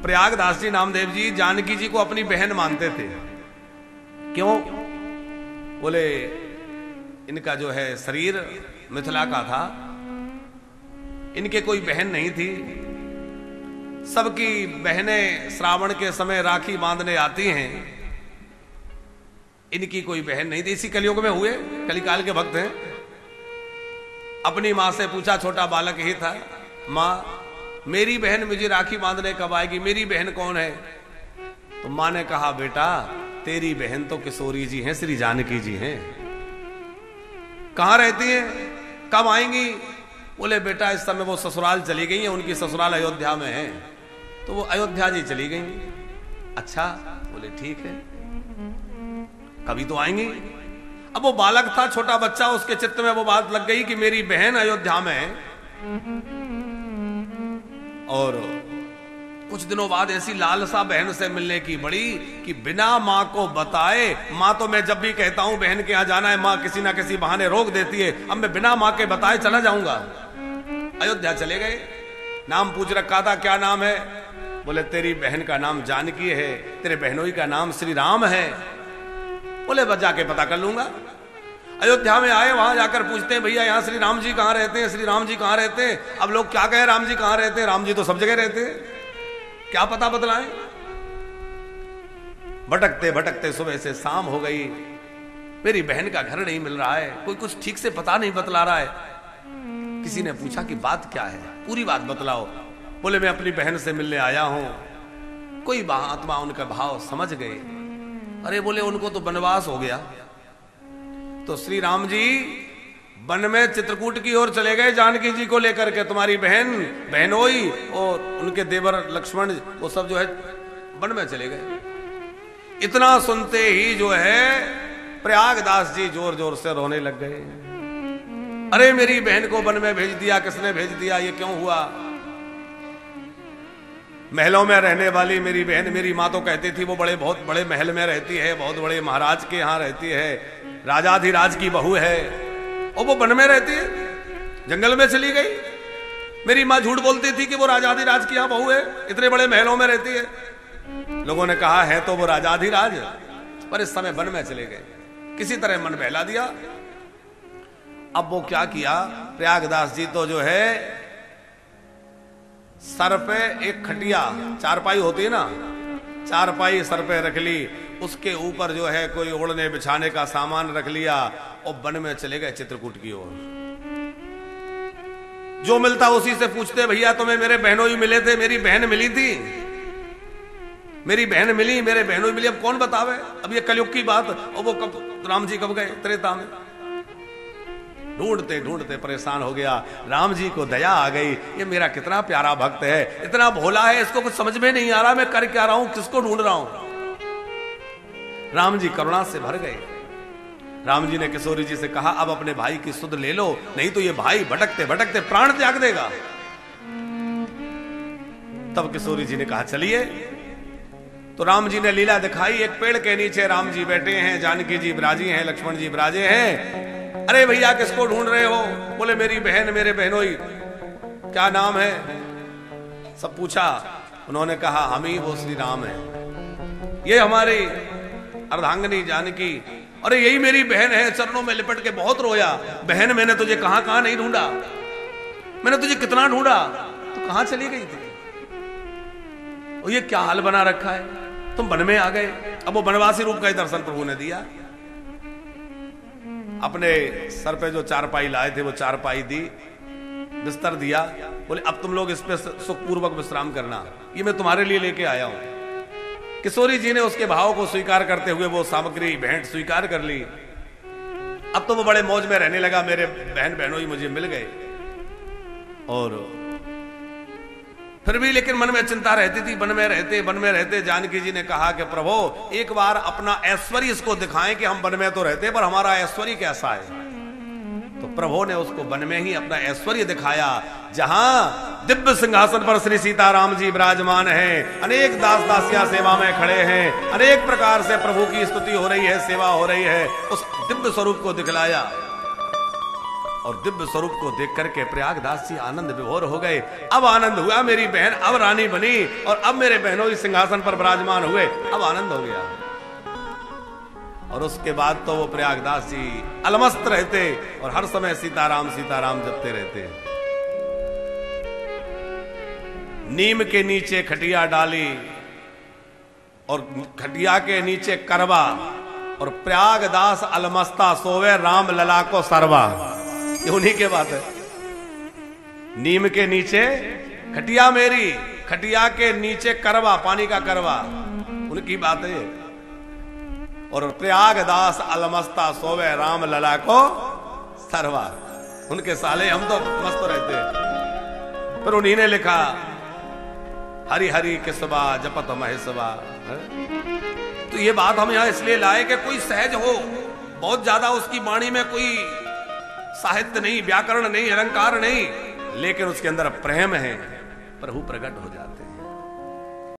प्रयागदास जी नामदेव जी जानकी जी को अपनी बहन मानते थे। क्यों? बोले इनका जो है शरीर मिथिला का था, इनके कोई बहन नहीं थी। सबकी बहनें श्रावण के समय राखी बांधने आती हैं, इनकी कोई बहन नहीं थी। इसी कलयुग में हुए, कलिकाल के भक्त हैं। अपनी मां से पूछा, छोटा बालक ही था, मां मेरी बहन मुझे राखी बांधने कब आएगी, मेरी बहन कौन है? तो मां ने कहा, बेटा तेरी बहन तो किशोरी जी हैं, श्री जानकी जी हैं। कहां रहती हैं, कब आएंगी? बोले बेटा इस समय वो ससुराल चली गई हैं, उनकी ससुराल अयोध्या में है, तो वो अयोध्या जी चली गई। अच्छा, बोले ठीक है, कभी तो आएंगी। अब वो बालक था, छोटा बच्चा, उसके चित्त में वो बात लग गई कि मेरी बहन अयोध्या में है। और कुछ दिनों बाद ऐसी लालसा बहन से मिलने की बड़ी कि बिना मां को बताए, मां तो मैं जब भी कहता हूं बहन के यहां जाना है, मां किसी ना किसी बहाने रोक देती है। अब मैं बिना मां के बताए चला जाऊंगा। अयोध्या चले गए। नाम पूछ रखा था, क्या नाम है? बोले तेरी बहन का नाम जानकी है, तेरे बहनोई का नाम श्री राम है। बोले बस जाके पता कर लूंगा। अयोध्या में आए, वहां जाकर पूछते हैं, भैया यहाँ श्री राम जी कहाँ रहते हैं, श्री राम जी कहाँ रहते हैं? अब लोग क्या कहें, राम जी कहाँ रहते हैं? राम जी तो सब जगह रहते हैं, क्या पता बतलाएं? भटकते भटकते सुबह से शाम हो गई, मेरी बहन का घर नहीं मिल रहा है, कोई कुछ ठीक से पता नहीं बतला रहा है। किसी ने पूछा कि बात क्या है, पूरी बात बतलाओ। बोले मैं अपनी बहन से मिलने आया हूं। कोई महात्मा उनका भाव समझ गए। अरे बोले उनको तो वनवास हो गया। तो श्री राम जी वन में चित्रकूट की ओर चले गए जानकी जी को लेकर के। तुम्हारी बहन, बहनोई और उनके देवर लक्ष्मण, वो सब जो है वन में चले गए। इतना सुनते ही जो है प्रयागदास जी जोर जोर से रोने लग गए। अरे मेरी बहन को वन में भेज दिया, किसने भेज दिया, ये क्यों हुआ? महलों में रहने वाली मेरी बहन, मेरी माँ तो कहती थी वो बहुत बड़े महल में रहती है, बहुत बड़े महाराज के यहाँ रहती है, राजाधिराज की बहू है, और वो वन में रहती है, जंगल में चली गई। मेरी माँ झूठ बोलती थी कि वो राजाधिराज की यहाँ बहू है, इतने बड़े महलों में रहती है। लोगों ने कहा है तो वो राजाधिराज, पर इस समय वन में चले गए। किसी तरह मन बहला दिया। अब वो क्या किया, प्रयागदास जी तो जो है सर पे एक खटिया, चारपाई होती है ना, चारपाई सर पे रख ली, उसके ऊपर जो है कोई ओढ़ने बिछाने का सामान रख लिया और वन में चले गए चित्रकूट की ओर। जो मिलता उसी से पूछते, भैया तुम्हें मेरे बहनोई मिले थे, मेरी बहन मिली थी, मेरी बहन मिली, मेरे बहनोई मिली। अब कौन बतावे, अब ये कलयुग की बात। और वो कब, राम जी कब गए? त्रेता में। ढूंढते ढूंढते परेशान हो गया। राम जी को दया आ गई, ये मेरा कितना प्यारा भक्त है, इतना भोला है, इसको कुछ समझ में नहीं आ रहा मैं कर क्या रहा हूं, किसको ढूंढ रहा हूं। राम जी करुणा से भर गए। राम जी ने किशोरी जी से कहा, अब अपने भाई की सुध ले लो, नहीं तो ये भाई भटकते भटकते प्राण त्याग देगा। तब किशोरी जी ने कहा चलिए। तो राम जी ने लीला दिखाई। एक पेड़ के नीचे राम जी बैठे हैं, जानकी जी विराजी हैं, लक्ष्मण जी विराजे हैं। अरे भैया किसको ढूंढ रहे हो? बोले मेरी बहन, मेरे बहनोई। क्या नाम है? सब पूछा। उन्होंने कहा हम ही वो श्री राम है, ये हमारी अर्धांगिनी जानकी, अरे यही मेरी बहन है। चरणों में लिपट के बहुत रोया, बहन मैंने तुझे कहां कहां नहीं ढूंढा, मैंने तुझे कितना ढूंढा, तो कहां चली गई थी? और ये क्या हाल बना रखा है, तुम वन में आ गए। अब वो वनवासी रूप का ही दर्शन प्रभु ने दिया। अपने सर पे जो चारपाई लाए थे वो चारपाई दी, बिस्तर दिया। बोले अब तुम लोग इस पे सुखपूर्वक विश्राम करना, ये मैं तुम्हारे लिए लेके आया हूं। किशोरी जी ने उसके भाव को स्वीकार करते हुए वो सामग्री भेंट स्वीकार कर ली। अब तो वो बड़े मौज में रहने लगा, मेरे बहन बहनोई मुझे मिल गए। और फिर भी लेकिन मन में चिंता रहती थी। वन में रहते जानकी जी ने कहा कि प्रभु एक बार अपना ऐश्वर्य इसको दिखाएं कि हम वन में तो रहते पर हमारा ऐश्वर्य कैसा है। तो प्रभु ने उसको वन में ही अपना ऐश्वर्य दिखाया, जहां दिव्य सिंहासन पर श्री सीताराम जी विराजमान हैं, अनेक दास दासियां सेवा में खड़े हैं, अनेक प्रकार से प्रभु की स्तुति हो रही है, सेवा हो रही है। उस दिव्य स्वरूप को दिखलाया। और दिव्य स्वरूप को देख करके प्रयागदास जी आनंद विभोर हो गए। अब आनंद हुआ, मेरी बहन अब रानी बनी और अब मेरे बहनों इस सिंहासन पर विराजमान हुए, अब आनंद हो गया। और उसके बाद तो वो प्रयागदास जी अलमस्त रहते और हर समय सीताराम सीताराम जपते रहते। नीम के नीचे खटिया डाली और खटिया के नीचे करवा और प्रयागदास अलमस्ता सोवे राम लला को सरवा। ये उन्हीं के बात है। नीम के नीचे खटिया मेरी, खटिया के नीचे करवा, पानी का करवा, उनकी बात है। और प्रयागदास अलमस्ता सोवे राम लला को सरवा, उनके साले हम तो मस्त रहते हैं। पर उन्हीं ने लिखा हरि हरि किसबा जपत महेशवा। तो ये बात हम यहां इसलिए लाए कि कोई सहज हो, बहुत ज्यादा उसकी वाणी में कोई साहित्य नहीं, व्याकरण नहीं, अलंकार नहीं, लेकिन उसके अंदर प्रेम है, प्रभु प्रकट हो जाते हैं।